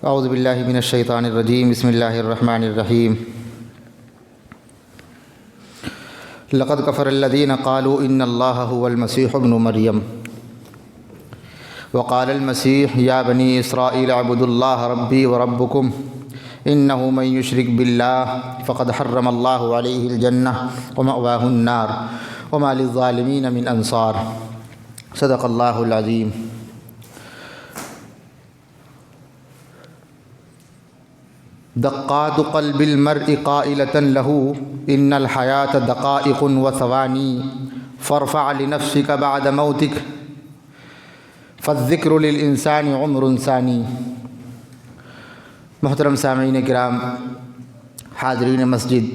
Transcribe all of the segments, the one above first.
اعوذ باللہ من الشیطان الرجیم بسم اللہ الرحمن الرحیم لقد کفر الذین قالوا ان اللہ هو المسیح ابن مریم وقال المسیح یا بنی اسرائیل اعبدوا اللہ ربی وربکم انہ من یشرک باللہ فقد حرم اللہ علیہ الجنہ ومأواہ النار وما للظالمین من انصار صدق اللہ العظیم۔ دقات قلب المرء قائلة له ان الحیاة دقائق وثوانی فارفع لنفسك بعد موتك فالذکر للانسان عمر ثانی۔ محترم سامعین کرام، حاضرین مسجد،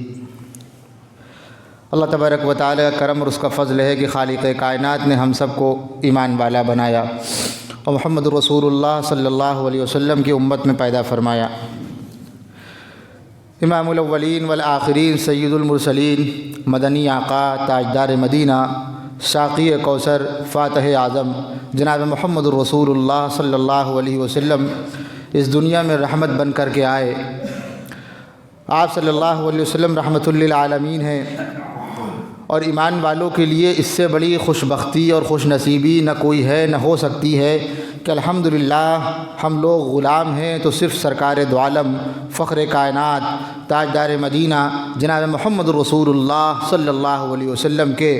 اللہ تبارک و تعالی کا کرم اور اس کا فضل ہے کہ خالق کائنات نے ہم سب کو ایمان والا بنایا اور محمد رسول اللہ صلی اللہ علیہ وسلم کی امت میں پیدا فرمایا۔ امام الاولین والآخرین سید المرسلین، مدنی آقا، تاجدار مدینہ، ساقی کوثر، فاتح اعظم جناب محمد رسول اللہ صلی اللہ علیہ وسلم اس دنیا میں رحمت بن کر کے آئے۔ آپ صلی اللہ علیہ وسلم رحمۃ للعالمین ہیں، اور ایمان والوں کے لیے اس سے بڑی خوش بختی اور خوش نصیبی نہ کوئی ہے نہ ہو سکتی ہے کہ الحمدللہ ہم لوگ غلام ہیں تو صرف سرکار دو عالم، فخر کائنات، تاجدار مدینہ جناب محمد رسول اللہ صلی اللہ علیہ وسلم کے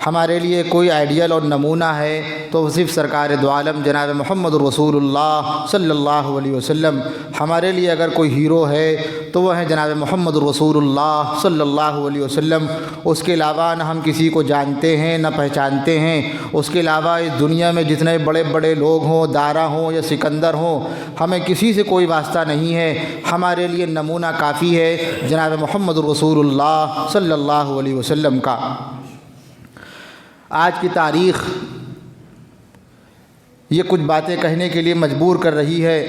ہمارے لیے کوئی آئیڈیل اور نمونہ ہے تو وہ صرف سرکار دو عالم جناب محمد رسول اللہ صلی اللہ علیہ وسلم۔ ہمارے لیے اگر کوئی ہیرو ہے تو وہ ہیں جناب محمد رسول اللہ صلی اللہ علیہ وسلم۔ اس کے علاوہ نہ ہم کسی کو جانتے ہیں نہ پہچانتے ہیں۔ اس کے علاوہ اس دنیا میں جتنے بڑے بڑے لوگ ہوں، دارا ہوں یا سکندر ہوں، ہمیں کسی سے کوئی واسطہ نہیں ہے۔ ہمارے لیے نمونہ کافی ہے جناب محمد رسول اللہ صلی اللہ علیہ وسلم کا۔ آج کی تاریخ یہ کچھ باتیں کہنے کے لیے مجبور کر رہی ہے،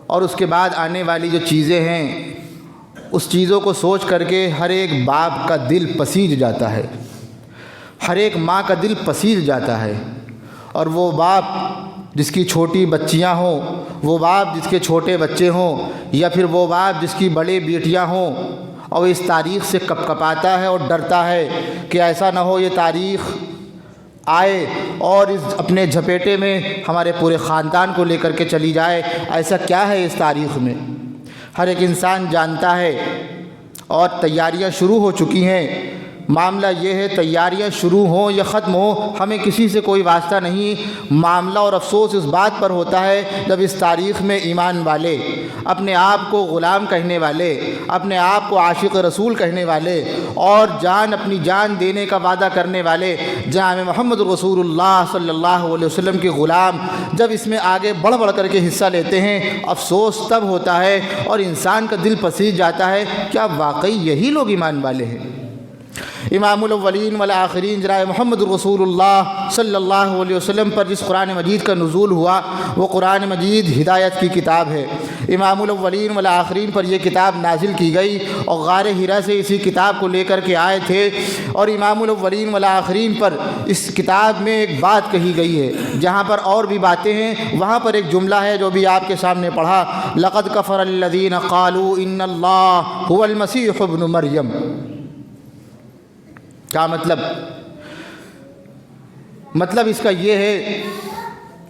اور اس کے بعد آنے والی جو چیزیں ہیں اس چیزوں کو سوچ کر کے ہر ایک باپ کا دل پسیج جاتا ہے، ہر ایک ماں کا دل پسیج جاتا ہے۔ اور وہ باپ جس کی چھوٹی بچیاں ہوں، وہ باپ جس کے چھوٹے بچے ہوں، یا پھر وہ باپ جس کی بڑے بیٹیاں ہوں، اور اس تاریخ سے کپکپاتا ہے اور ڈرتا ہے کہ ایسا نہ ہو یہ تاریخ آئے اور اس اپنے جھپیٹے میں ہمارے پورے خاندان کو لے کر کے چلی جائے۔ ایسا کیا ہے اس تاریخ میں؟ ہر ایک انسان جانتا ہے، اور تیاریاں شروع ہو چکی ہیں۔ معاملہ یہ ہے، تیاریاں شروع ہوں یا ختم ہوں ہمیں کسی سے کوئی واسطہ نہیں۔ معاملہ اور افسوس اس بات پر ہوتا ہے جب اس تاریخ میں ایمان والے، اپنے آپ کو غلام کہنے والے، اپنے آپ کو عاشق رسول کہنے والے، اور اپنی جان دینے کا وعدہ کرنے والے جناب محمد رسول اللہ صلی اللہ علیہ وسلم کے غلام جب اس میں آگے بڑھ بڑھ کر کے حصہ لیتے ہیں، افسوس تب ہوتا ہے اور انسان کا دل پسیج جاتا ہے، کیا واقعی یہی لوگ ایمان والے ہیں؟ امام الاولین والآخرین جناب محمد رسول اللہ صلی اللہ علیہ وسلم پر جس قرآن مجید کا نزول ہوا وہ قرآن مجید ہدایت کی کتاب ہے۔ امام الاولین والآخرین پر یہ کتاب نازل کی گئی، اور غار حرا سے اسی کتاب کو لے کر کے آئے تھے، اور امام الاولین والآخرین پر اس کتاب میں ایک بات کہی گئی ہے۔ جہاں پر اور بھی باتیں ہیں وہاں پر ایک جملہ ہے جو بھی آپ کے سامنے پڑھا، لقد کفر الذین قالوا ان اللہ هو المسیح ابن مریم۔ کیا مطلب اس کا یہ ہے،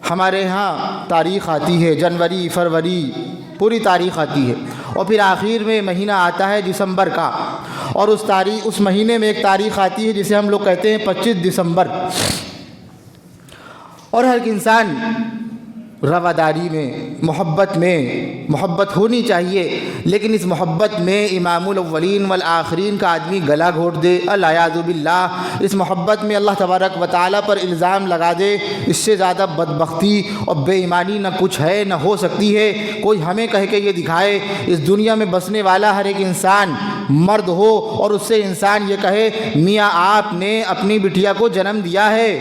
ہمارے ہاں تاریخ آتی ہے، جنوری، فروری، پوری تاریخ آتی ہے، اور پھر آخر میں مہینہ آتا ہے دسمبر کا، اور اس مہینے میں ایک تاریخ آتی ہے جسے ہم لوگ کہتے ہیں 25 دسمبر۔ اور ہر ایک انسان رواداری میں، محبت ہونی چاہیے، لیکن اس محبت میں امام الاولین والآخرین کا آدمی گلا گھونٹ دے، العیاذ باللہ، اس محبت میں اللہ تبارک و تعالیٰ پر الزام لگا دے، اس سے زیادہ بدبختی اور بے ایمانی نہ کچھ ہے نہ ہو سکتی ہے۔ کوئی ہمیں کہہ کے یہ دکھائے اس دنیا میں بسنے والا ہر ایک انسان مرد ہو، اور اس سے انسان یہ کہے میاں آپ نے اپنی بٹیا کو جنم دیا ہے،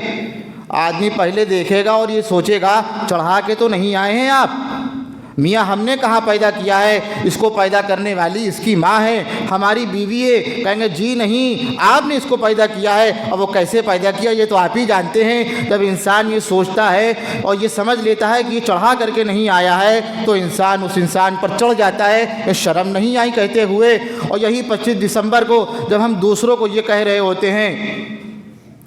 آدمی پہلے دیکھے گا اور یہ سوچے گا چڑھا کے تو نہیں آئے ہیں میاں ہم نے کہاں پیدا کیا ہے، اس کو پیدا کرنے والی اس کی ماں ہے، ہماری بیوی ہے۔ کہیں گے جی نہیں، آپ نے اس کو پیدا کیا ہے، اور وہ کیسے پیدا کیا یہ تو آپ ہی جانتے ہیں۔ جب انسان یہ سوچتا ہے اور یہ سمجھ لیتا ہے کہ یہ چڑھا کر کے نہیں آیا ہے، تو انسان اس انسان پر چڑھ جاتا ہے کہ شرم نہیں آئی کہتے ہوئے۔ اور یہی 25 دسمبر کو جب ہم دوسروں کو یہ کہہ رہے ہوتے ہیں،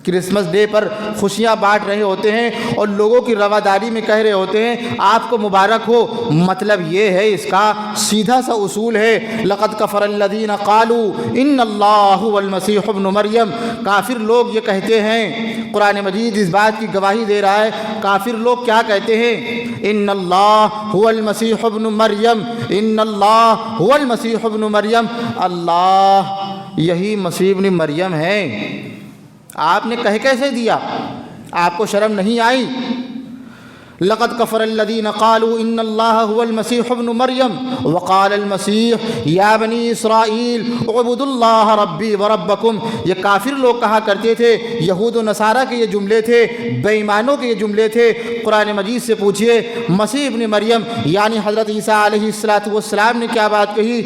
کرسمس ڈے پر خوشیاں بانٹ رہے ہوتے ہیں اور لوگوں کی رواداری میں کہہ رہے ہوتے ہیں آپ کو مبارک ہو، مطلب یہ ہے، اس کا سیدھا سا اصول ہے، لقد کفر الذین قالوا ان اللہ هو المسیح ابن مریم۔ کافر لوگ یہ کہتے ہیں، قرآن مجید اس بات کی گواہی دے رہا ہے، کافر لوگ کیا کہتے ہیں؟ ان اللہ هو المسیح ابن مریم، ان اللہ هو المسیح ابن مریم، اللہ یہی مسیح ابن مریم ہے۔ آپ نے کہہ کیسے دیا؟ آپ کو شرم نہیں آئی؟ لقد کفر الذین قالوا ان اللہ هو المسیح ابن مریم وقال المسیح یا بنی اسرائیل اعبدوا اللہ ربی وربکم۔ یہ کافر لوگ کہا کرتے تھے، یہود و نصارہ کے یہ جملے تھے، بے ایمانوں کے یہ جملے تھے۔ قرآن مجید سے پوچھئے مسیح ابن مریم یعنی حضرت عیسیٰ علیہ السلام نے کیا بات کہی؟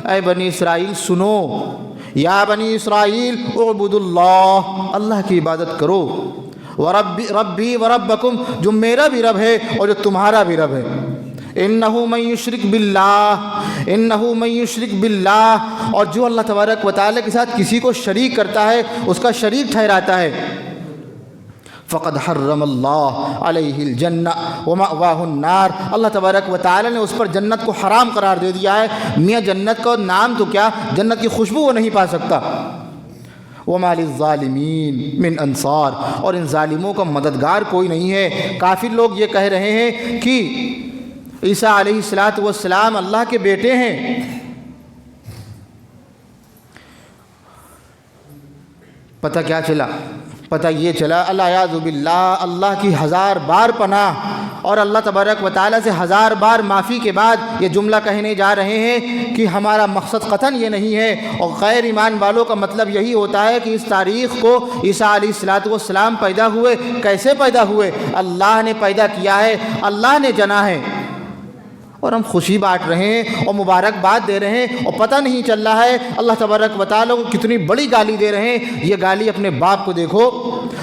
اے بنی اسرائیل سنو، یا بنی اسرائیل اعبدوا اللہ، اللہ کی عبادت کرو، ربی وربکم، جو میرا بھی رب ہے اور جو تمہارا بھی رب ہے۔ انہو من یشرک باللہ، انہو من یشرک باللہ، اور جو اللہ تبارک و تعالیٰ کے ساتھ کسی کو شریک کرتا ہے، اس کا شریک ٹھہراتا ہے، فقد حرم اللہ علیہ الجنہ ومأواہ النار، اللہ تبارک و تعالیٰ نے اس پر جنت کو حرام قرار دے دیا ہے۔ میاں جنت کا نام تو کیا، جنت کی خوشبو وہ نہیں پا سکتا۔ وما للظالمین من انصار، اور ان ظالموں کا مددگار کوئی نہیں ہے۔ کافر لوگ یہ کہہ رہے ہیں کہ عیسیٰ علیہ السلام اللہ کے بیٹے ہیں۔ پتہ کیا چلا؟ پتہ یہ چلا الیاذ باللہ، اللہ کی ہزار بار پناہ اور اللہ تبارک و تعالیٰ سے ہزار بار معافی کے بعد یہ جملہ کہنے جا رہے ہیں کہ ہمارا مقصد قطعاً یہ نہیں ہے، اور غیر ایمان والوں کا مطلب یہی ہوتا ہے کہ اس تاریخ کو عیسیٰ علیہ السلام پیدا ہوئے، کیسے پیدا ہوئے؟ اللہ نے پیدا کیا ہے، اللہ نے جنا ہے، اور ہم خوشی بانٹ رہے ہیں اور مبارکباد دے رہے ہیں، اور پتہ نہیں چل رہا ہے اللہ تبارک و تعالیٰ کو کتنی بڑی گالی دے رہے ہیں۔ یہ گالی اپنے باپ کو دیکھو،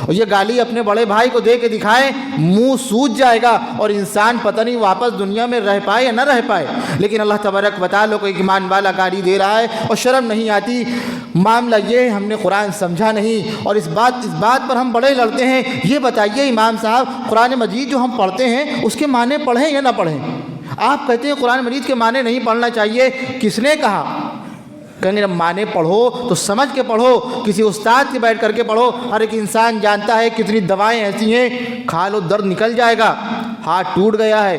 اور یہ گالی اپنے بڑے بھائی کو دے کے دکھائیں، منہ سوج جائے گا اور انسان پتہ نہیں واپس دنیا میں رہ پائے یا نہ رہ پائے۔ لیکن اللہ تبارک و تعالیٰ کو ایک ایمان والا گالی دے رہا ہے اور شرم نہیں آتی۔ معاملہ یہ ہے، ہم نے قرآن سمجھا نہیں، اور اس بات پر ہم بڑے لڑتے ہیں۔ یہ بتائیے امام صاحب، قرآن مجید جو ہم پڑھتے ہیں اس کے معنی پڑھیں یا نہ پڑھیں؟ آپ کہتے ہیں قرآن مجید کے معنی نہیں پڑھنا چاہیے، کس نے کہا؟ کہیں گے معنی پڑھو تو سمجھ کے پڑھو، کسی استاد کے بیٹھ کر کے پڑھو۔ ہر ایک انسان جانتا ہے کتنی دوائیں ایسی ہیں، کھا لو درد نکل جائے گا، ہاتھ ٹوٹ گیا ہے،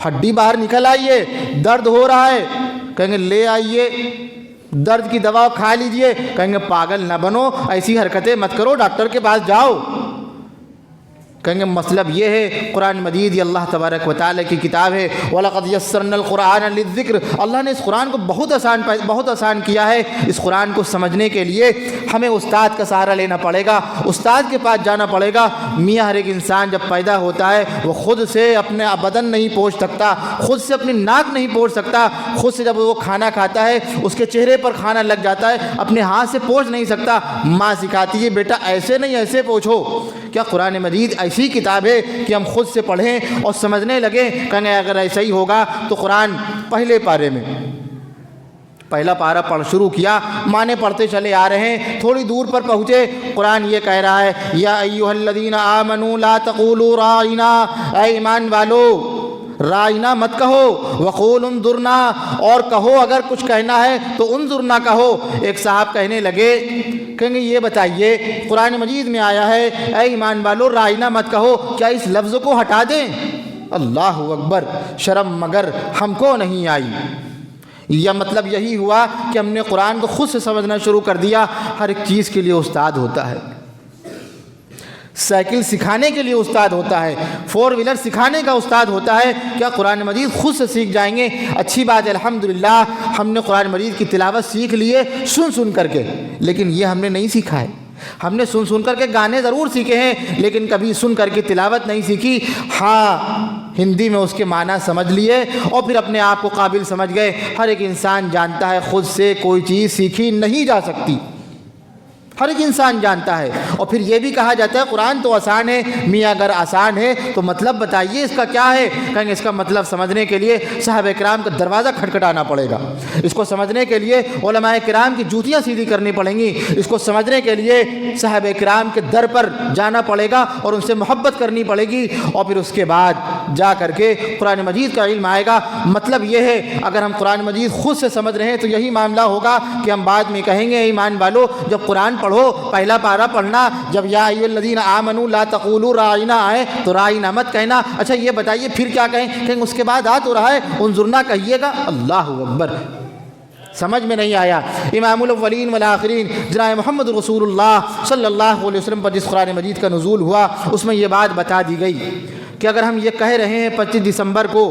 ہڈی باہر نکل آئی ہے، درد ہو رہا ہے، کہیں گے لے آئیے درد کی دوا کھا لیجئے۔ کہیں گے پاگل نہ بنو، ایسی حرکتیں مت کرو، ڈاکٹر کے پاس جاؤ۔ کہیں گے مطلب یہ ہے قرآن مجید یہ اللہ تبارک و تعالیٰ کی کتاب ہے، وَلَقَدْ يَسَّرْنَا الْقُرْآنَ لِلذِّكْرِ، اللہ نے اس قرآن کو بہت آسان کیا ہے۔ اس قرآن کو سمجھنے کے لیے ہمیں استاد کا سہارا لینا پڑے گا، استاد کے پاس جانا پڑے گا۔ میاں ہر ایک انسان جب پیدا ہوتا ہے وہ خود سے اپنے بدن نہیں پوچھ سکتا، خود سے اپنی ناک نہیں پوچھ سکتا، خود سے جب وہ کھانا کھاتا ہے اس کے چہرے پر کھانا لگ جاتا ہے، اپنے ہاتھ سے پوچھ نہیں سکتا۔ ماں سکھاتی ہے بیٹا ایسے نہیں ایسے پوچھو۔ کیا قرآن مجید ایسی کتاب ہے کہ ہم خود سے پڑھیں اور سمجھنے لگیں؟ کہنے اگر ایسا ہی ہوگا تو قرآن پہلے پارے میں پہلا پارہ پڑھ شروع کیا، معنی پڑھتے چلے آ رہے ہیں، تھوڑی دور پر پہنچے قرآن یہ کہہ رہا ہے یا ایھا الذین آمنوا لا تقولوا رائنا، اے ایمان والو رائنا مت کہو، وقولوا انظرنا، اور کہو اگر کچھ کہنا ہے تو انظرنا کہو۔ ایک صاحب کہنے لگے، کہیں گے یہ بتائیے قرآن مجید میں آیا ہے اے ایمان والو رائنا مت کہو، کیا اس لفظ کو ہٹا دیں؟ اللہ اکبر، شرم مگر ہم کو نہیں آئی۔ یا مطلب یہی ہوا کہ ہم نے قرآن کو خود سے سمجھنا شروع کر دیا۔ ہر ایک چیز کے لیے استاد ہوتا ہے، سائیکل سکھانے کے لیے استاد ہوتا ہے، 4 ویلر سکھانے کا استاد ہوتا ہے۔ کیا قرآن مجید خود سے سیکھ جائیں گے؟ اچھی بات ہے، الحمدللہ ہم نے قرآن مجید کی تلاوت سیکھ لیے سن کر کے، لیکن یہ ہم نے نہیں سیکھا ہے۔ ہم نے سن کر کے گانے ضرور سیکھے ہیں لیکن کبھی سن کر کے تلاوت نہیں سیکھی. ہاں ہندی میں اس کے معنی سمجھ لیے اور پھر اپنے آپ کو قابل سمجھ گئے. ہر ایک انسان جانتا ہے خود سے کوئی چیز سیکھی نہیں جا سکتی، ہر ایک انسان جانتا ہے. اور پھر یہ بھی کہا جاتا ہے قرآن تو آسان ہے. میاں اگر آسان ہے تو مطلب بتائیے اس کا کیا ہے؟ کہیں گے اس کا مطلب سمجھنے کے لیے صحابہ کرام کا دروازہ کھٹکھٹانا پڑے گا، اس کو سمجھنے کے لیے علماء کرام کی جوتیاں سیدھی کرنی پڑیں گی، اس کو سمجھنے کے لیے صحابہ کرام کے در پر جانا پڑے گا اور ان سے محبت کرنی پڑے گی، اور پھر اس کے بعد جا کر کے قرآن مجید کا علم آئے گا. مطلب یہ ہے اگر ہم قرآن مجید خود سے سمجھ رہے ہیں تو یہی معاملہ ہوگا کہ ہم بعد میں کہیں گے ایمان والو جب قرآن پڑھو پہلا پارہ پڑھنا، جب یا ایھا الذین آمنوا لا تقولوا راعنا آئے تو راعنا مت کہنا. اچھا یہ بتائیے پھر کیا کہیں اس کے بعد آ تو رہا ہے انظرنا کہیے گا. اللہ اکبر، سمجھ میں نہیں آیا. امام الاولین والآخرین جناب محمد رسول اللہ صلی اللہ علیہ وسلم پر جس قرآن مجید کا نزول ہوا اس میں یہ بات بتا دی گئی کہ اگر ہم یہ کہہ رہے ہیں 25 دسمبر کو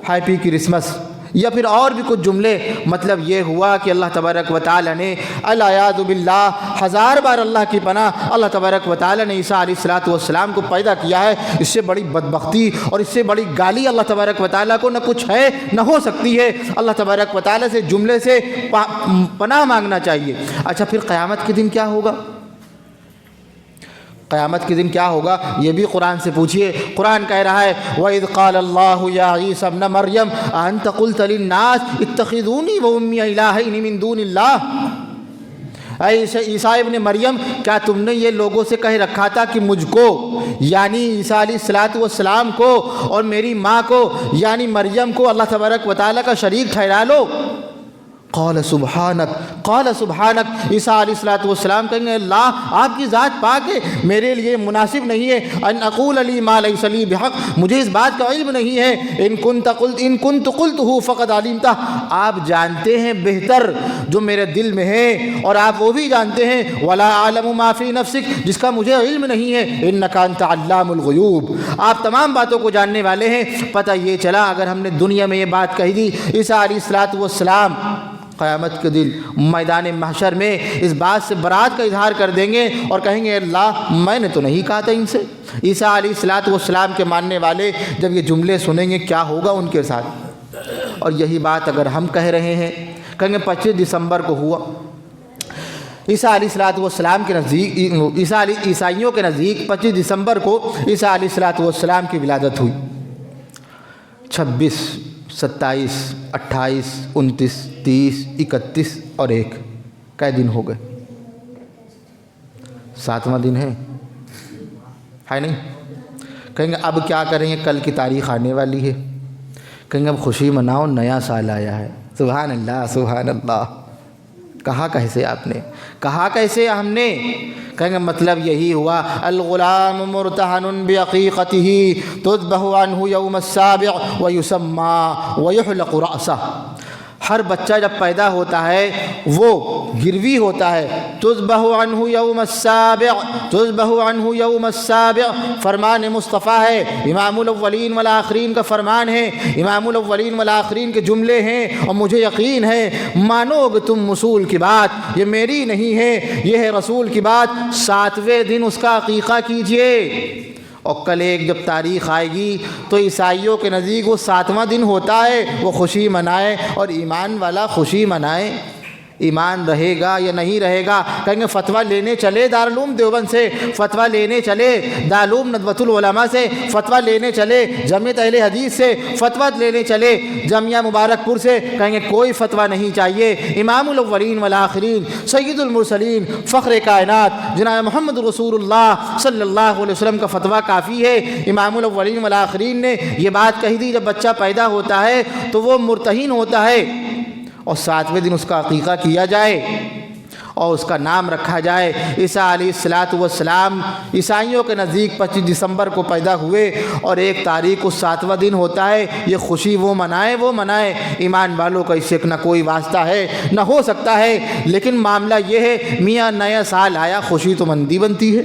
ہیپی کرسمس یا پھر اور بھی کچھ جملے، مطلب یہ ہوا کہ اللہ تبارک و تعالی نے العیاذ باللہ 1000 بار اللہ کی پناہ، اللہ تبارک و تعالی نے عیسیٰ علیہ السلام کو پیدا کیا ہے. اس سے بڑی بدبختی اور اس سے بڑی گالی اللہ تبارک و تعالی کو نہ کچھ ہے نہ ہو سکتی ہے. اللہ تبارک و تعالی سے جملے سے پناہ مانگنا چاہیے. اچھا پھر قیامت کے دن کیا ہوگا؟ قیامت کے دن کیا ہوگا یہ بھی قرآن سے پوچھئے. قرآن کہہ رہا ہے وَإِذْ قَالَ اللَّهُ يَا عِيسَى ابْنَ مَرْيَمَ أَأَنْتَ قُلْتَ لِلنَّاسِ اتَّخِذُونِي وَأُمِّيَ إِلَٰهَيْنِ مِن دُونِ اللَّهِ. اے عیسیٰ ابن مریم کیا تم نے یہ لوگوں سے کہہ رکھا تھا کہ مجھ کو یعنی عیسیٰ علیہ السلام کو اور میری ماں کو یعنی مریم کو اللہ تبارک و تعالیٰ کا شریک ٹھہرا لو؟ قال سبحانک عیسیٰ علیہ السلام کہیں گے اللہ آپ کی ذات پاک ہے، میرے لیے مناسب نہیں ہے ان اقول لی ما لیس لی بحق، مجھے اس بات کا علم نہیں ہے. ان کنت قلتہ فقد علمتہ، آپ جانتے ہیں بہتر جو میرے دل میں ہے اور آپ وہ بھی جانتے ہیں. ولا اعلم ما فی نفسک، جس کا مجھے علم نہیں ہے. انک انت علام الغیوب، آپ تمام باتوں کو جاننے والے ہیں. پتہ یہ چلا اگر ہم نے دنیا میں یہ بات کہہ دی عیسیٰ علیہ السلام قیامت کے دن میدان محشر میں اس بات سے برات کا اظہار کر دیں گے اور کہیں گے اللہ میں نے تو نہیں کہا تھا ان سے. عیسیٰ علیہ السلام کے ماننے والے جب یہ جملے سنیں گے کیا ہوگا ان کے ساتھ؟ اور یہی بات اگر ہم کہہ رہے ہیں کہیں گے 25 دسمبر کو ہوا عیسیٰ علیہ السلام کے نزدیک، عیسائیوں کے نزدیک 25 دسمبر کو عیسیٰ علیہ السلام کی ولادت ہوئی. 26 27 28 29 30 31 اور 1 کئے دن ہو گئے؟ 7واں دن ہے نہیں؟ کہیں گے اب کیا کریں گے، کل کی تاریخ آنے والی ہے. کہیں گے اب خوشی مناؤ نیا سال آیا ہے. سبحان اللہ سبحان اللہ. کہا کیسے آپ نے، کہا کیسے ہم نے؟ کہیں گے مطلب یہی ہوا الغلام مرتہن بعقیقتہ تذبح عنہ یوم السابع ویسمى ویحلق رأسہ. ہر بچہ جب پیدا ہوتا ہے وہ گروی ہوتا ہے. تذبح عنہ یوم السابع، تذبح عنہ یوم السابع فرمان مصطفیٰ ہے، امام الاولین والآخرین کا فرمان ہے، امام الاولین والآخرین کے جملے ہیں. اور مجھے یقین ہے مانو گے تم اصول کی بات، یہ میری نہیں ہے یہ ہے رسول کی بات. 7ویں دن اس کا عقیقہ کیجئے. اور کل ایک جب تاریخ آئے گی تو عیسائیوں کے نزدیک وہ 7واں دن ہوتا ہے، وہ خوشی منائے اور ایمان والا خوشی منائے. ایمان رہے گا یا نہیں رہے گا؟ کہیں گے فتویٰ لینے چلے دارالعلوم دیوبند سے، فتویٰ لینے چلے دارالعلوم ندوۃ العلماء سے، فتویٰ لینے چلے جامعۃ اہل حدیث سے، فتویٰ لینے چلے جامعہ مبارک پور سے، کہیں گے کوئی فتویٰ نہیں چاہیے. امام الاولین والآخرین سید المرسلین فخر کائنات جناب محمد رسول اللہ صلی اللہ علیہ وسلم کا فتویٰ کافی ہے. امام الاولین والآخرین نے یہ بات کہی تھی جب بچہ پیدا ہوتا ہے تو وہ مرتہن ہوتا ہے اور 7ویں دن اس کا عقیقہ کیا جائے اور اس کا نام رکھا جائے عیسیٰ علیہ السلام. عیسائیوں کے نزدیک 25 دسمبر کو پیدا ہوئے اور 1 تاریخ کو 7واں دن ہوتا ہے. یہ خوشی وہ منائے. ایمان والوں کا اس سے نہ کوئی واسطہ ہے نہ ہو سکتا ہے. لیکن معاملہ یہ ہے میاں نیا سال آیا خوشی تو مندی بنتی ہے.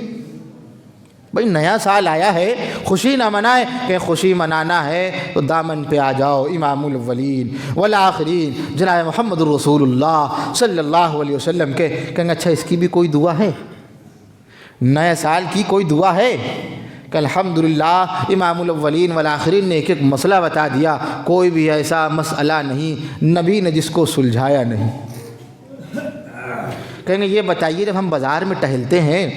بھئی نیا سال آیا ہے خوشی نہ منائے، کہ خوشی منانا ہے تو دامن پہ آ جاؤ امام الاولین والآخرین جناب محمد رسول اللہ صلی اللہ علیہ وسلم کے. کہیں گے اچھا اس کی بھی کوئی دعا ہے؟ نئے سال کی کوئی دعا ہے کہ الحمدللہ امام الاولین والآخرین نے ایک ایک مسئلہ بتا دیا، کوئی بھی ایسا مسئلہ نہیں نبی نے جس کو سلجھایا نہیں۔ کہیں گے یہ بتائیے جب ہم بازار میں ٹہلتے ہیں،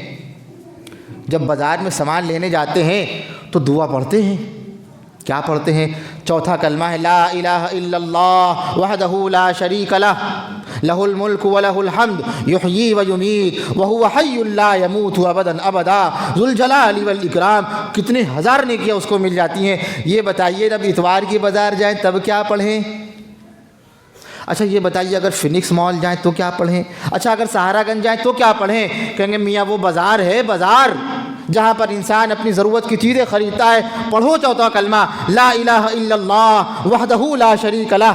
جب بازار میں سامان لینے جاتے ہیں تو دعا پڑھتے ہیں، کیا پڑھتے ہیں؟ چوتھا کلمہ ہے لا الہ الا اللہ وحدہ لا شریک لہ لہ الملک ولہ الحمد یحیی ویمیت وہو حی لا یموت ابدا ابدا ذو الجلال والاکرام۔ کتنے ہزار نیکیاں اس کو مل جاتی ہیں۔ یہ بتائیے جب اتوار کی بازار جائیں تب کیا پڑھیں؟ اچھا یہ بتائیے اگر فینکس مال جائیں تو کیا پڑھیں؟ اچھا اگر سہارا گنج جائیں تو کیا پڑھیں؟ کہیں گے میاں وہ بازار ہے، بازار جہاں پر انسان اپنی ضرورت کی چیزیں خریدتا ہے۔ پڑھو چوتھا کلمہ لا الہ الا اللہ وحدہ لا شریک لہ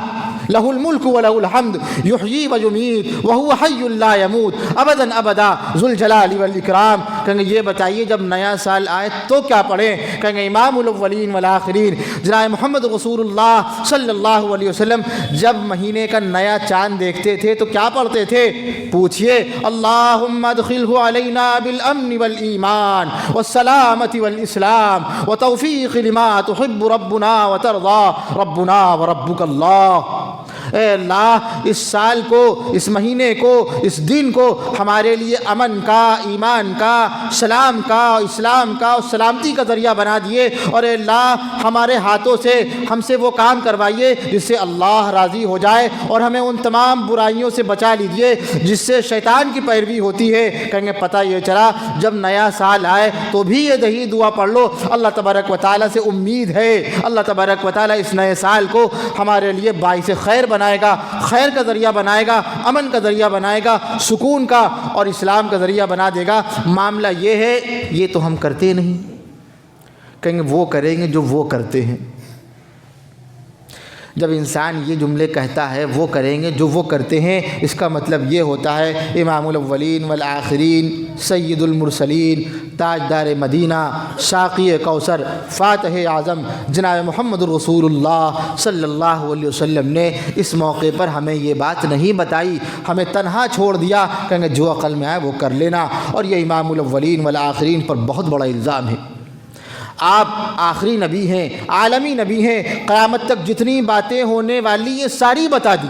لہ الملک ولہ الحمد یحیی ویمیت وہو حی لا یموت ابدا ابدا ذو الجلال والاکرام۔ کہیں گے یہ بتائیے جب نیا سال آئے تو کیا پڑھیں؟ کہیں گے امام الاولین والآخرین جناب محمد رسول اللہ صلی اللہ علیہ وسلم جب مہینے کا نیا چاند دیکھتے تھے تو کیا پڑھتے تھے؟ پوچھئے اللہم ادخلہ علینا بالامن والایمان والسلامۃ والاسلام وتوفیق لما تحب ربنا وترضى ربنا وربک اللہ۔ اے اللہ اس سال کو، اس مہینے کو، اس دن کو ہمارے لیے امن کا، ایمان کا، سلام کا، اسلام کا اور سلامتی کا ذریعہ بنا دیے، اور اے اللہ ہمارے ہاتھوں سے ہم سے وہ کام کروائیے جس سے اللہ راضی ہو جائے، اور ہمیں ان تمام برائیوں سے بچا لیجئے جس سے شیطان کی پیروی ہوتی ہے۔ کہیں گے پتہ یہ چلا جب نیا سال آئے تو بھی یہ دہی دعا پڑھ لو، اللہ تبارک و تعالیٰ سے امید ہے اللہ تبارک و تعالیٰ اس نئے سال کو ہمارے لیے باعث خیر بنائے گا، خیر کا ذریعہ بنائے گا، امن کا ذریعہ بنائے گا، سکون کا اور اسلام کا ذریعہ بنا دے گا۔ معاملہ یہ ہے یہ تو ہم کرتے نہیں۔ کہیں گے وہ کریں گے جو وہ کرتے ہیں۔ جب انسان یہ جملے کہتا ہے وہ کریں گے جو وہ کرتے ہیں، اس کا مطلب یہ ہوتا ہے امام الاولین والآخرین، سید المرسلین، تاجدار مدینہ، ساقی کوثر، فاتح اعظم جناب محمد رسول اللہ صلی اللہ علیہ وسلم نے اس موقع پر ہمیں یہ بات نہیں بتائی، ہمیں تنہا چھوڑ دیا۔ کہیں گے جو عقل میں آئے وہ کر لینا، اور یہ امام الاولین والآخرین پر بہت بڑا الزام ہے۔ آپ آخری نبی ہیں، عالمی نبی ہیں، قیامت تک جتنی باتیں ہونے والی یہ ساری بتا دی،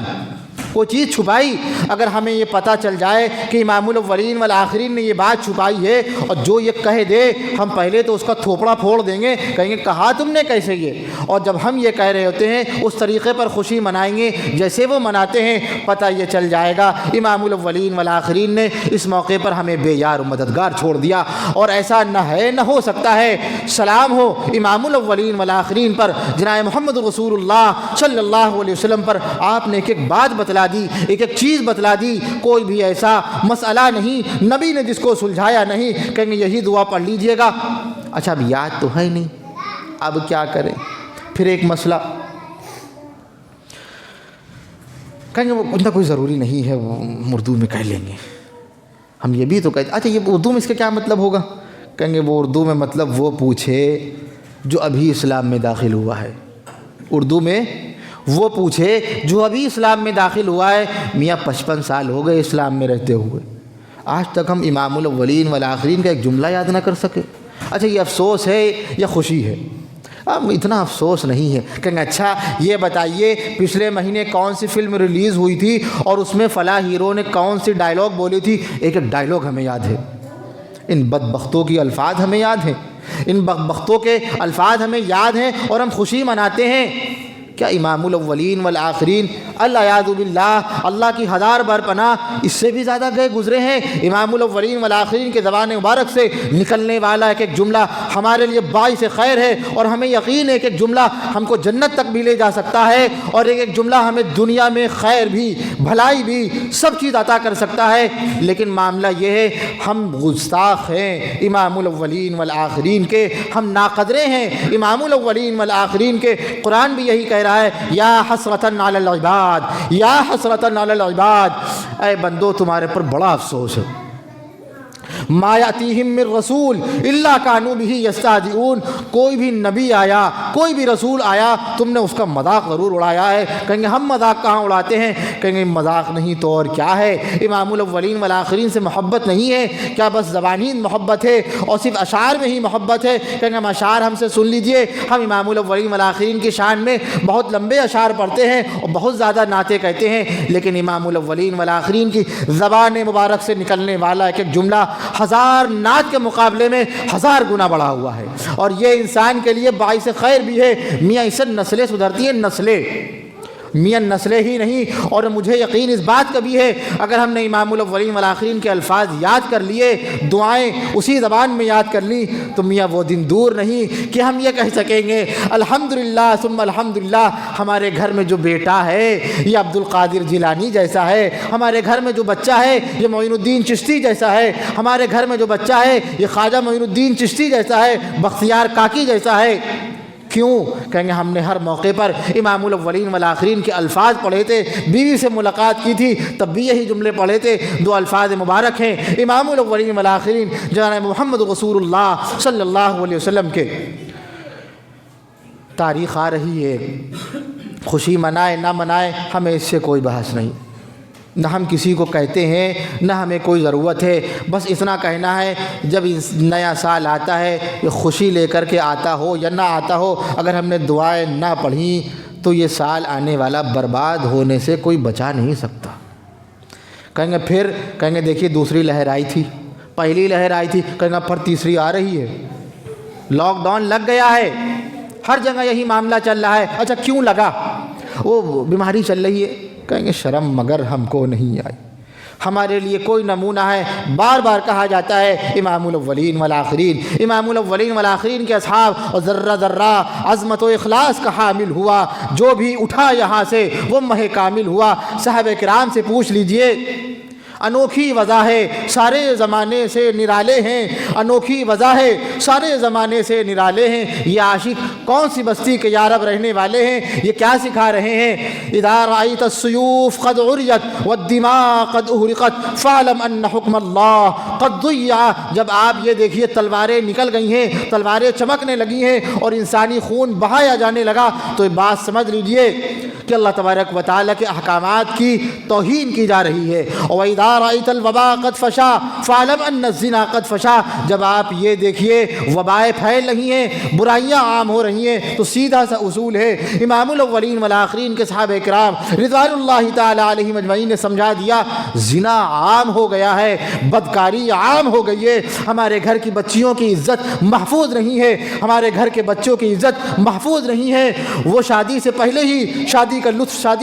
کوئی چیز چھپائی؟ اگر ہمیں یہ پتہ چل جائے کہ امام الاولین والآخرین نے یہ بات چھپائی ہے اور جو یہ کہہ دے ہم پہلے تو اس کا تھوپڑا پھوڑ دیں گے، کہیں گے کہا تم نے کیسے یہ؟ اور جب ہم یہ کہہ رہے ہوتے ہیں اس طریقے پر خوشی منائیں گے جیسے وہ مناتے ہیں، پتہ یہ چل جائے گا امام الاولین والآخرین نے اس موقع پر ہمیں بے یار و مددگار چھوڑ دیا۔ اور ایسا نہ ہے نہ ہو سکتا ہے۔ سلام ہو امام الاولین والآخرین پر، جناب محمد رسول اللہ صلی اللہ علیہ وسلم پر۔ آپ نے ایک ایک بات بتلا دی، ایک ایک چیز بتلا دی، کوئی بھی ایسا مسئلہ نہیں نبی نے جس کو سلجھایا نہیں۔ کہیں گے یہی دعا پڑھ لیجئے گا۔ اچھا اب یاد تو ہے نہیں، اب کیا کریں؟ پھر ایک مسئلہ، کہیں گے وہ اتنا کوئی ضروری نہیں ہے، وہ اردو میں کہہ لیں گے۔ ہم یہ بھی تو کہتے اچھا یہ اردو میں اس کا کیا مطلب ہوگا؟ کہیں گے وہ اردو میں مطلب وہ پوچھے جو ابھی اسلام میں داخل ہوا ہے۔ اردو میں وہ پوچھے جو ابھی اسلام میں داخل ہوا ہے۔ میاں 55 سال ہو گئے اسلام میں رہتے ہوئے، آج تک ہم امام الاولین والآخرین کا ایک جملہ یاد نہ کر سکے۔ اچھا یہ افسوس ہے یا خوشی ہے؟ اب اتنا افسوس نہیں ہے۔ کہیں گے اچھا یہ بتائیے پچھلے مہینے کون سی فلم ریلیز ہوئی تھی اور اس میں فلاں ہیرو نے کون سی ڈائلاگ بولی تھی؟ ایک ایک ڈائلاگ ہمیں یاد ہے، ان بدبختوں کی الفاظ ہمیں یاد ہیں، ان بدبختوں کے الفاظ ہمیں یاد ہیں اور ہم خوشی مناتے ہیں۔ کیا امام الاولین والآخرین العیاذ باللہ اللہ کی ہزار بار پناہ اس سے بھی زیادہ گئے گزرے ہیں؟ امام الاولین والآخرین کے زبان مبارک سے نکلنے والا ایک ایک جملہ ہمارے لیے باعث خیر ہے، اور ہمیں یقین ہے کہ ایک جملہ ہم کو جنت تک بھی لے جا سکتا ہے، اور ایک ایک جملہ ہمیں دنیا میں خیر بھی، بھلائی بھی، سب چیز عطا کر سکتا ہے۔ لیکن معاملہ یہ ہے ہم گستاخ ہیں امام الاولین والآخرین کے، ہم ناقدرے ہیں امام الاولین والآخرین کے۔ قرآن بھی یہی کہہ رہا ہے یا حسرتن علی العباد، یا حسرتن علی العباد، اے بندو تمہارے پر بڑا افسوس ہے، ما یاتیہم من رسول الا کانوا بہ یستہزئون، کوئی بھی نبی آیا، کوئی بھی رسول آیا، تم نے اس کا مذاق ضرور اڑایا ہے۔ کہیں گے ہم مذاق کہاں اڑاتے ہیں؟ کہیں گے مذاق نہیں تو اور کیا ہے؟ امام الاولین والآخرین سے محبت نہیں ہے کیا بس زبانی محبت ہے اور صرف اشعار میں ہی محبت ہے؟ کہیں گے ہم اشعار ہم سے سن لیجئے، ہم امام الاولین والآخرین کی شان میں بہت لمبے اشعار پڑھتے ہیں اور بہت زیادہ نعتیں کہتے ہیں، لیکن امام الاولین والآخرین کی زبان مبارک سے نکلنے والا ایک ایک جملہ 1000 نعت کے مقابلے میں 1000 گنا بڑھا ہوا ہے، اور یہ انسان کے لیے باعث خیر بھی ہے۔ میاں اس سے نسلیں سدھرتی ہیں، نسلیں، میاں نسلیں ہی نہیں۔ اور مجھے یقین اس بات کا بھی ہے اگر ہم نے امام الاولین والآخرین کے الفاظ یاد کر لیے، دعائیں اسی زبان میں یاد کر لی، تو میاں وہ دن دور نہیں کہ ہم یہ کہہ سکیں گے الحمدللہ ثم الحمدللہ، ہمارے گھر میں جو بیٹا ہے یہ عبد القادر جیلانی جیسا ہے، ہمارے گھر میں جو بچہ ہے یہ معین الدین چشتی جیسا ہے، ہمارے گھر میں جو بچہ ہے یہ خواجہ معین الدین چشتی جیسا ہے، بختیار کاکی جیسا ہے۔ کیوں؟ کہیں گے ہم نے ہر موقع پر امام الاولین والآخرین کے الفاظ پڑھے تھے، بیوی سے ملاقات کی تھی تب بھی یہی جملے پڑھے تھے۔ دو الفاظ مبارک ہیں امام الاولین والآخرین جناب محمد رسول اللہ صلی اللہ علیہ وسلم کے۔ تاریخ آ رہی ہے، خوشی منائے نہ منائے ہمیں اس سے کوئی بحث نہیں، نہ ہم کسی کو کہتے ہیں نہ ہمیں کوئی ضرورت ہے، بس اتنا کہنا ہے جب نیا سال آتا ہے یہ خوشی لے کر کے آتا ہو یا نہ آتا ہو، اگر ہم نے دعائیں نہ پڑھیں تو یہ سال آنے والا برباد ہونے سے کوئی بچا نہیں سکتا۔ کہیں گے پھر، کہیں گے دیکھیے دوسری لہر آئی تھی، پہلی لہر آئی تھی، کہیں گے پھر تیسری آ رہی ہے، لاک ڈاؤن لگ گیا ہے، ہر جگہ یہی معاملہ چل رہا ہے۔ اچھا کیوں لگا؟ وہ بیماری چل رہی ہے۔ کہیں گے شرم مگر ہم کو نہیں آئی، ہمارے لیے کوئی نمونہ ہے؟ بار بار کہا جاتا ہے امام الاولین والآخرین، امام الاولین والآخرین کے اصحاب، اور ذرہ ذرہ عظمت و اخلاص کا حامل ہوا، جو بھی اٹھا یہاں سے وہ مہ کامل ہوا۔ صحابہ کرام سے پوچھ لیجئے، انوکھی وضع ہے سارے زمانے سے نرالے ہیں، انوکھی وضع ہے سارے زمانے سے نرالے ہیں، یہ عاشق کون سی بستی کے یارب رہنے والے ہیں؟ یہ کیا سکھا رہے ہیں؟ اذا رأیت السیوف قد عریت والدماء قد احرقت فاعلم ان حکم اللہ قد ضیع، جب آپ یہ دیکھیے تلواریں نکل گئی ہیں، تلواریں چمکنے لگی ہیں اور انسانی خون بہایا جانے لگا، تو یہ بات سمجھ لیجئے کہ اللہ تبارک و تعالیٰ کے احکامات کی توہین کی جا رہی ہے۔ وَإِذَا رَأَيْتَ الْوَبَاءَ قَدْ فَشَا فَاعْلَمْ أَنَّ الزِّنَا قَدْ فَشَا، جب آپ یہ دیکھیے وبائیں پھیل رہی ہیں، برائیاں عام ہو رہی ہیں، تو سیدھا سا اصول ہے امام الاولین والآخرین کے صحابہ کرام رضوان اللہ تعالی علیہم اجمعین نے سمجھا دیا، زنا عام ہو گیا ہے، بدکاری عام ہو گئی ہے، ہمارے گھر کی بچیوں کی عزت محفوظ نہیں ہے، ہمارے گھر کے بچوں کی عزت محفوظ نہیں ہے، وہ شادی سے پہلے ہی شادی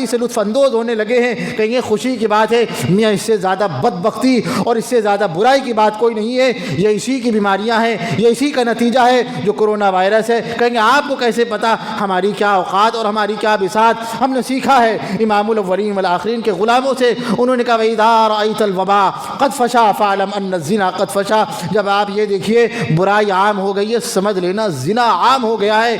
سے لطف اندوز ہونے لگے ہیں۔ کہیں یہ خوشی کی بات ہے؟ میاں اس سے زیادہ بدبختی اور اس سے زیادہ برائی کی بات کوئی نہیں ہے، یہ اسی کی بیماریاں ہیں، یہ اسی کا نتیجہ ہے جو کرونا وائرس ہے۔ کہیں گے آپ کو کیسے پتا؟ ہماری کیا اوقات اور ہماری کیا بساط، ہم نے سیکھا ہے امام الاولین والآخرین کے غلاموں سے، انہوں نے کہا وَإِذَا رَأَيْتَ الْوَبَاءَ قَدْ فَشَا فَاعْلَمْ أَنَّ الزِّنَا قَدْ فَشَا، جب آپ یہ دیکھیے برائی عام ہو گئی ہے، سمجھ لینا زنا عام ہو گیا ہے۔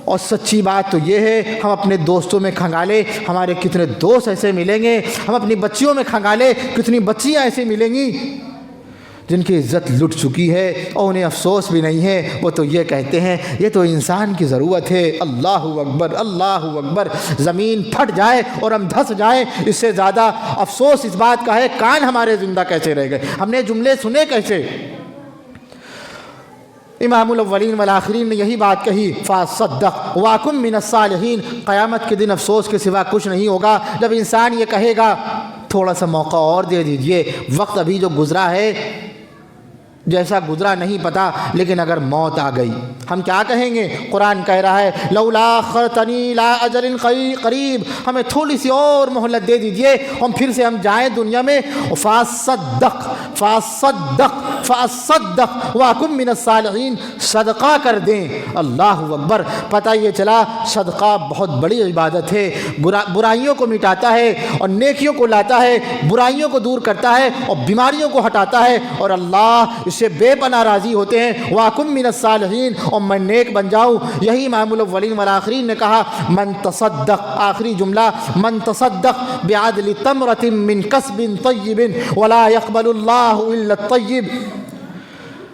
اور سچی بات تو یہ ہے، ہم اپنے دوستوں میں کھنگالے، ہمارے کتنے دوست ایسے ملیں گے، ہم اپنی بچیوں میں کھنگالے، کتنی بچیاں ایسے ملیں گی جن کی عزت لٹ چکی ہے اور انہیں افسوس بھی نہیں ہے، وہ تو یہ کہتے ہیں یہ تو انسان کی ضرورت ہے۔ اللہ اکبر، اللہ اکبر، زمین پھٹ جائے اور ہم دھس جائیں، اس سے زیادہ افسوس اس بات کا ہے کان ہمارے زندہ کیسے رہ گئے، ہم نے جملے سنے کیسے؟ امام الاولین والآخرین نے یہی بات کہی، فَصَدَّقْ وَكُن مِّنَ الصَّالِحِينَ، قیامت کے دن افسوس کے سوا کچھ نہیں ہوگا جب انسان یہ کہے گا تھوڑا سا موقع اور دے دیجئے، وقت ابھی جو گزرا ہے جیسا گزرا نہیں پتا، لیکن اگر موت آ گئی ہم کیا کہیں گے؟ قرآن کہہ رہا ہے لولا اخرتنی الى اجل قریب، ہمیں تھوڑی سی اور مہلت دے دیجئے، ہم پھر سے ہم جائیں دنیا میں۔ فاصدق واکن من الصالحین، صدقہ کر دیں۔ اللہ اکبر، پتہ یہ چلا صدقہ بہت بڑی عبادت ہے، برائیوں کو مٹاتا ہے اور نیکیوں کو لاتا ہے، برائیوں کو دور کرتا ہے اور بیماریوں کو ہٹاتا ہے، اور اللہ اس سے بے پناہ راضی ہوتے ہیں۔ واکن من الصالحین، اور میں نیک بن جاؤں۔ یہی امام الاولین والآخرین نے کہا من تصدق، آخری جملہ، من تصدق بعدل تمرۃ من کسب طیب ولا يقبل اللہ الا الطیب،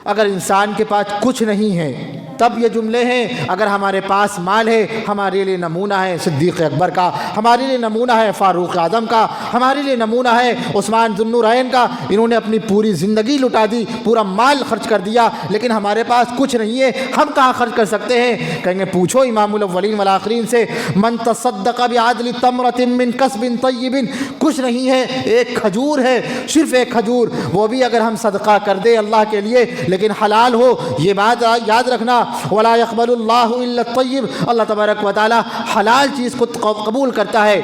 اگر انسان کے پاس کچھ نہیں ہے تب یہ جملے ہیں. اگر ہمارے پاس مال ہے ہمارے لیے نمونہ ہے صدیق اکبر کا، ہمارے لیے نمونہ ہے فاروق اعظم کا، ہمارے لیے نمونہ ہے عثمان ذو النورین کا. انہوں نے اپنی پوری زندگی لٹا دی، پورا مال خرچ کر دیا، لیکن ہمارے پاس کچھ نہیں ہے، ہم کہاں خرچ کر سکتے ہیں؟ کہیں گے پوچھو امام الاولین والآخرین سے، من تصدق بعدل تمرۃ من کسب طیب. کچھ نہیں ہے، ایک کھجور ہے، صرف ایک کھجور، وہ بھی اگر ہم صدقہ کر دیں اللہ کے لیے لیکن حلال ہو. یہ بات یاد رکھنا، ولا يقبل اللہ الا الطیب. اللہ تبارک و تعالی حلال چیز کو قبول کرتا ہے.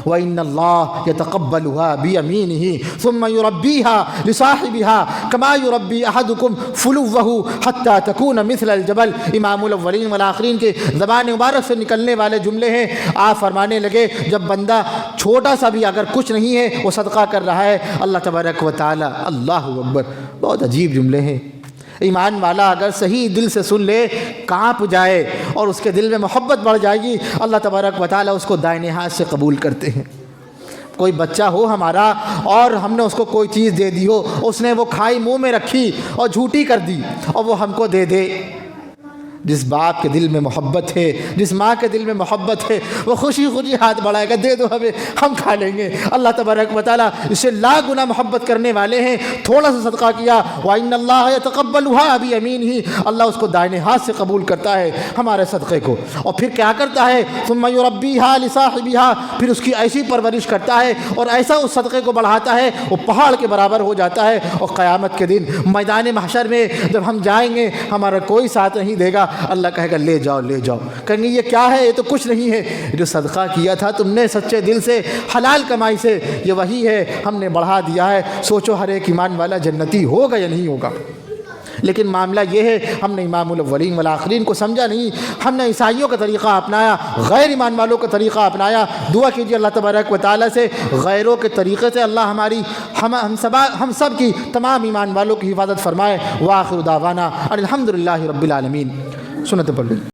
وَإِنَّ اللَّهَ يَتَقَبَّلُهَا بِيَمِينِهِ ثُمَّ يُرَبِّيهَا لِصَاحِبِهَا كَمَا يُرَبِّي أَحَدُكُمْ فُلُوَّهُ حَتَّى تَكُونَ مِثْلَ الْجَبَلِ. امام الاولین والآخرین کے زبان مبارک سے نکلنے والے جملے ہیں. آپ فرمانے لگے جب بندہ چھوٹا سا بھی اگر کچھ نہیں ہے وہ صدقہ کر رہا ہے، اللہ تبارک و تعالی، اللہ اکبر، بہت عجیب جملے ہیں. ایمان والا اگر صحیح دل سے سن لے، کانپ جائے اور اس کے دل میں محبت بڑھ جائے گی، اللہ تبارک و تعالی اس کو دائنے ہاتھ سے قبول کرتے ہیں. کوئی بچہ ہو ہمارا اور ہم نے اس کو کوئی چیز دے دی ہو، اس نے وہ کھائی منہ میں رکھی اور جھوٹی کر دی اور وہ ہم کو دے دے، جس باپ کے دل میں محبت ہے، جس ماں کے دل میں محبت ہے، وہ خوشی خوشی ہاتھ بڑھائے گا، دے دو ہمیں، ہم کھا لیں گے. اللہ تبارک و تعالیٰ اس سے لاکھ گنا محبت کرنے والے ہیں. تھوڑا سا صدقہ کیا، وَإِنَّ اللَّهَ يَتَقَبَّلُهَا بِيَمِينِهِ، اللہ اس کو دائنے ہاتھ سے قبول کرتا ہے ہمارے صدقے کو. اور پھر کیا کرتا ہے، ثُمَّ يُرَبِّيهَا لِصَاحِبِهَا، پھر اس کی ایسی پرورش کرتا ہے اور ایسا اس صدقے کو بڑھاتا ہے وہ پہاڑ کے برابر ہو جاتا ہے. اور قیامت کے دن میدان محشر میں جب ہم جائیں گے ہمارا کوئی ساتھ نہیں دے گا، اللہ کہے گا لے جاؤ لے جاؤ. کہیں گے یہ کیا ہے، یہ تو کچھ نہیں ہے، جو صدقہ کیا تھا تم نے سچے دل سے حلال کمائی سے، یہ وہی ہے، ہم نے بڑھا دیا ہے. سوچو ہر ایک ایمان والا جنتی ہوگا یا نہیں ہوگا. لیکن معاملہ یہ ہے ہم نے امام الاولین والآخرین کو سمجھا نہیں، ہم نے عیسائیوں کا طریقہ اپنایا، غیر ایمان والوں کا طریقہ اپنایا. دعا کیجیے اللہ تبارک و تعالیٰ سے غیروں کے طریقے سے اللہ ہماری ہم سب کی تمام ایمان والوں کی حفاظت فرمائے. وآخر دعوانا ان الحمد للہ رب العالمین. سنت پڑھ لیں.